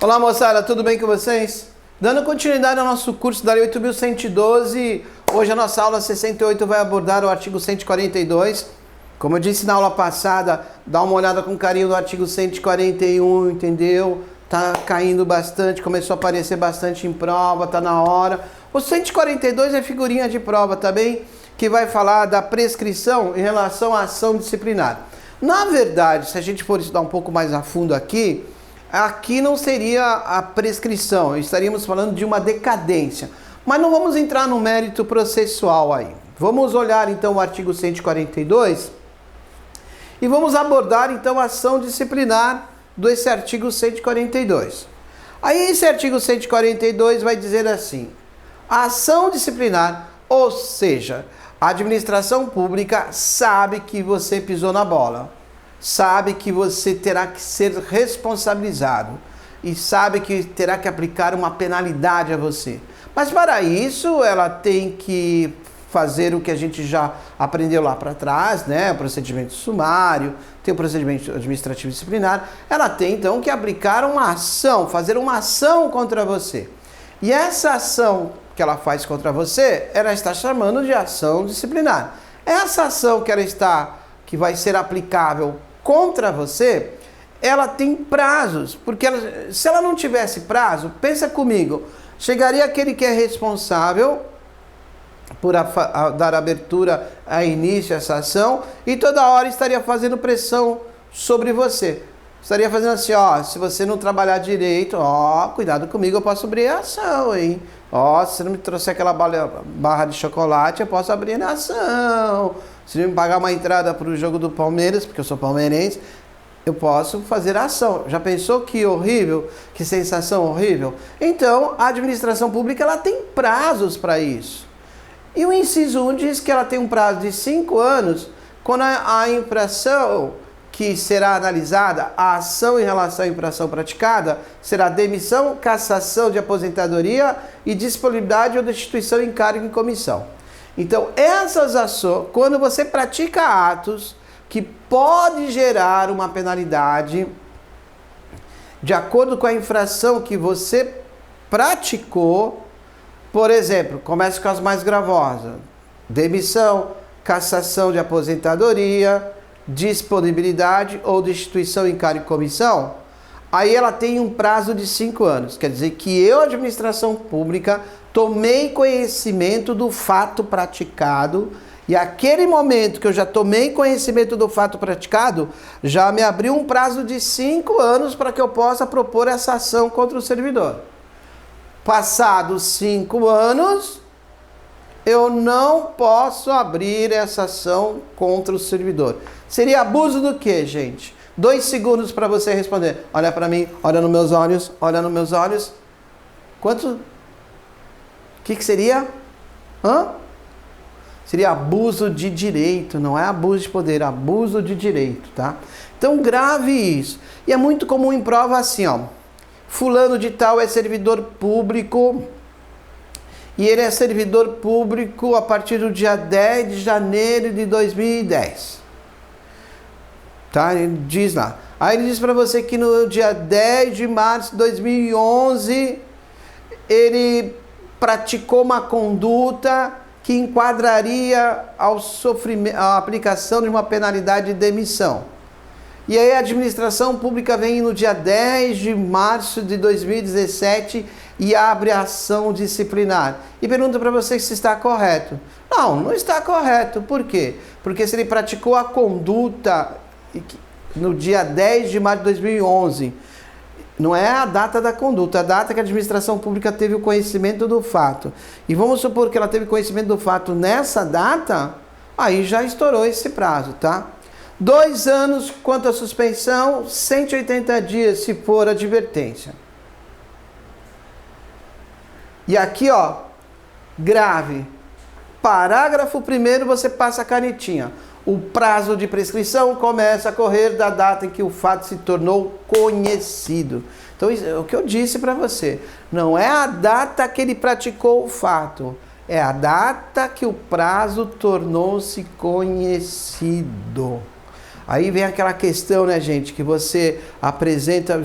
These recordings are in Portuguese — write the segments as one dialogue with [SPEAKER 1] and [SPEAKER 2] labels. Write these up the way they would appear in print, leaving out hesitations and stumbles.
[SPEAKER 1] Olá moçada, tudo bem com vocês? Dando continuidade ao nosso curso da Lei 8.112, hoje a nossa aula 68 vai abordar o artigo 142. Como eu disse na aula passada, dá uma olhada com carinho no artigo 141, entendeu? Tá caindo bastante, começou a aparecer bastante em prova, tá na hora. O 142 é figurinha de prova, tá bem? Que vai falar da prescrição em relação à ação disciplinar. Na verdade, se a gente for estudar um pouco mais a fundo aqui não seria a prescrição, estaríamos falando de uma decadência. Mas não vamos entrar no mérito processual aí. Vamos olhar então o artigo 142 e vamos abordar então a ação disciplinar desse artigo 142. Aí esse artigo 142 vai dizer assim: a ação disciplinar, ou seja, a administração pública sabe que você pisou na bola, sabe que você terá que ser responsabilizado e sabe que terá que aplicar uma penalidade a você. Mas para isso ela tem que fazer o que a gente já aprendeu lá para trás, né? O procedimento sumário, tem o procedimento administrativo disciplinar. Ela tem então que aplicar uma ação, fazer uma ação contra você. E essa ação que ela faz contra você, ela está chamando de ação disciplinar. Essa ação que vai ser aplicável contra você, ela tem prazos, porque se ela não tivesse prazo, pensa comigo, chegaria aquele que é responsável por dar abertura a início a essa ação e toda hora estaria fazendo pressão sobre você. Estaria fazendo assim, ó, se você não trabalhar direito, ó, cuidado comigo, eu posso abrir a ação, hein? Ó, se você não me trouxer aquela barra de chocolate, eu posso abrir a ação. Se não me pagar uma entrada para o jogo do Palmeiras, porque eu sou palmeirense, eu posso fazer a ação. Já pensou que horrível? Que sensação horrível? Então, a administração pública ela tem prazos para isso. E o inciso 1 diz que ela tem um prazo de 5 anos, quando a infração que será analisada, a ação em relação à infração praticada, será demissão, cassação de aposentadoria e disponibilidade ou destituição em cargo em comissão. Então, essas ações, quando você pratica atos que pode gerar uma penalidade de acordo com a infração que você praticou, por exemplo, começa com as mais gravosas: demissão, cassação de aposentadoria, disponibilidade ou destituição em cargo e comissão, aí ela tem um prazo de 5 anos. Quer dizer que eu, administração pública, tomei conhecimento do fato praticado e aquele momento que eu já tomei conhecimento do fato praticado, já me abriu um prazo de 5 anos para que eu possa propor essa ação contra o servidor. Passados 5 anos, eu não posso abrir essa ação contra o servidor. Seria abuso do quê, gente? 2 segundos para você responder. Olha para mim, olha nos meus olhos, olha nos meus olhos. Quanto? O que seria? Seria abuso de direito, não é abuso de poder, abuso de direito, tá? Então grave isso. E é muito comum em prova assim, ó. Fulano de tal é servidor público e ele é servidor público a partir do dia 10 de janeiro de 2010. Tá? Ele diz lá. Aí ele diz para você que no dia 10 de março de 2011 ele praticou uma conduta que enquadraria a aplicação de uma penalidade de demissão. E aí a administração pública vem no dia 10 de março de 2017 e abre a ação disciplinar. E pergunta para você se está correto. Não, não está correto. Por quê? Porque se ele praticou a conduta no dia 10 de março de 2011, não é a data da conduta, a data que a administração pública teve o conhecimento do fato. E vamos supor que ela teve conhecimento do fato nessa data, aí já estourou esse prazo, tá? 2 anos quanto à suspensão, 180 dias se for advertência. E aqui, ó, grave. Parágrafo 1º, você passa a canetinha. O prazo de prescrição começa a correr da data em que o fato se tornou conhecido. Então, isso é o que eu disse para você. Não é a data que ele praticou o fato. É a data que o prazo tornou-se conhecido. Aí vem aquela questão, né, gente, que você apresenta,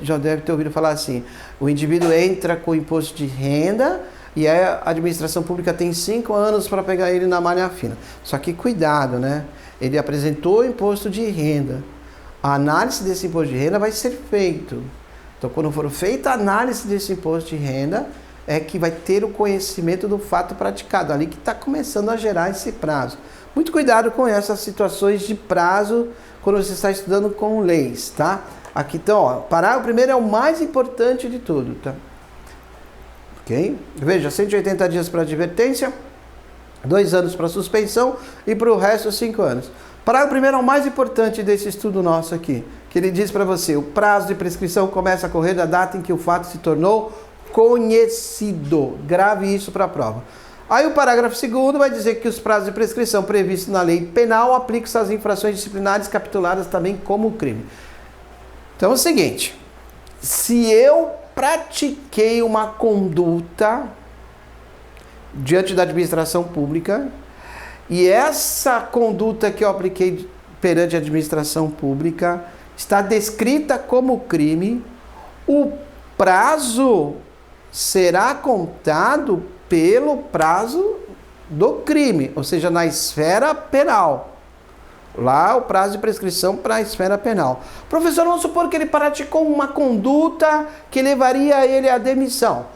[SPEAKER 1] já deve ter ouvido falar assim, o indivíduo entra com o imposto de renda e a administração pública tem 5 anos para pegar ele na malha fina. Só que cuidado, né? Ele apresentou o imposto de renda. A análise desse imposto de renda vai ser feito. Então, quando for feita a análise desse imposto de renda, é que vai ter o conhecimento do fato praticado, ali que está começando a gerar esse prazo. Muito cuidado com essas situações de prazo quando você está estudando com leis, tá? Aqui então, ó, parágrafo primeiro é o mais importante de tudo, tá? Ok? Veja, 180 dias para advertência, 2 anos para suspensão e para o resto 5 anos. Parágrafo primeiro é o mais importante desse estudo nosso aqui, que ele diz para você, o prazo de prescrição começa a correr da data em que o fato se tornou conhecido. Grave isso para a prova. Aí o parágrafo 2º vai dizer que os prazos de prescrição previstos na lei penal aplicam-se às infrações disciplinares capituladas também como crime. Então é o seguinte, se eu pratiquei uma conduta diante da administração pública e essa conduta que eu apliquei perante a administração pública está descrita como crime, o prazo será contado pelo prazo do crime, ou seja, na esfera penal. Lá o prazo de prescrição para a esfera penal. Professor, vamos supor que ele praticou uma conduta que levaria ele à demissão.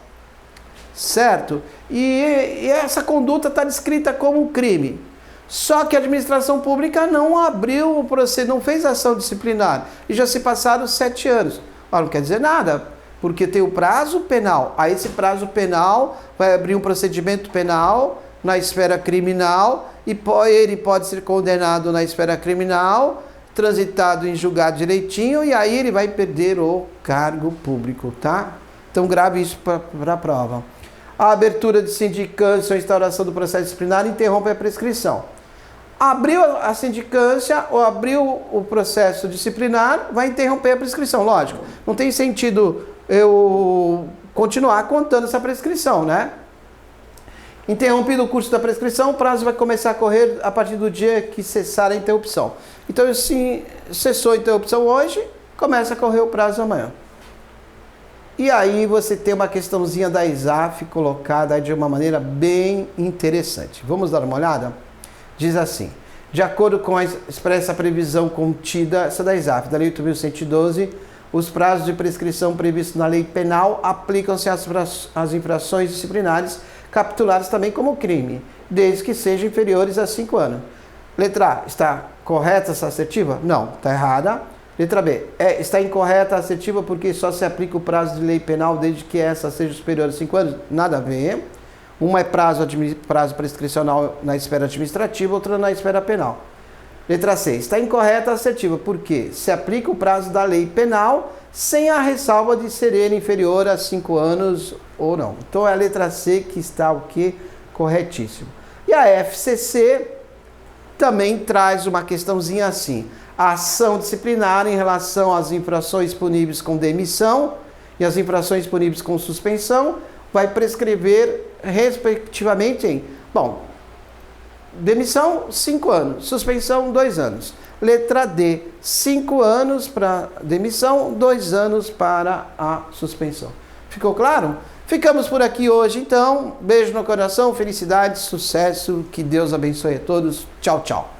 [SPEAKER 1] Certo? E essa conduta está descrita como crime. Só que a administração pública não abriu o processo, não fez ação disciplinar. E já se passaram 7 anos. Não quer dizer nada. Porque tem o prazo penal. Aí esse prazo penal vai abrir um procedimento penal na esfera criminal e ele pode ser condenado na esfera criminal, transitado em julgado direitinho e aí ele vai perder o cargo público, tá? Então grave isso para a prova. A abertura de sindicância ou instauração do processo disciplinar interrompe a prescrição. Abriu a sindicância ou abriu o processo disciplinar, vai interromper a prescrição, lógico. Não tem sentido eu continuar contando essa prescrição, né? Interrompido o curso da prescrição, o prazo vai começar a correr a partir do dia que cessar a interrupção. Então, se cessou a interrupção hoje, começa a correr o prazo amanhã. E aí você tem uma questãozinha da ISAF colocada de uma maneira bem interessante. Vamos dar uma olhada? Diz assim, de acordo com a expressa previsão contida, essa da ISAF, da Lei 8.112, os prazos de prescrição previstos na lei penal aplicam-se às infrações disciplinares capituladas também como crime, desde que sejam inferiores a 5 anos. Letra A, está correta essa assertiva? Não, está errada. Letra B, está incorreta a assertiva porque só se aplica o prazo de lei penal desde que essa seja superior a 5 anos? Nada a ver. Uma é prazo prescricional na esfera administrativa, outra na esfera penal. Letra C, está incorreta a assertiva porque se aplica o prazo da lei penal sem a ressalva de ser ele inferior a 5 anos ou não. Então é a letra C que está o quê? Corretíssimo. E a FCC também traz uma questãozinha assim. A ação disciplinar em relação às infrações puníveis com demissão e as infrações puníveis com suspensão vai prescrever respectivamente em, demissão, 5 anos. Suspensão, 2 anos. Letra D, 5 anos para demissão, 2 anos para a suspensão. Ficou claro? Ficamos por aqui hoje, então. Beijo no coração, felicidade, sucesso. Que Deus abençoe a todos. Tchau, tchau.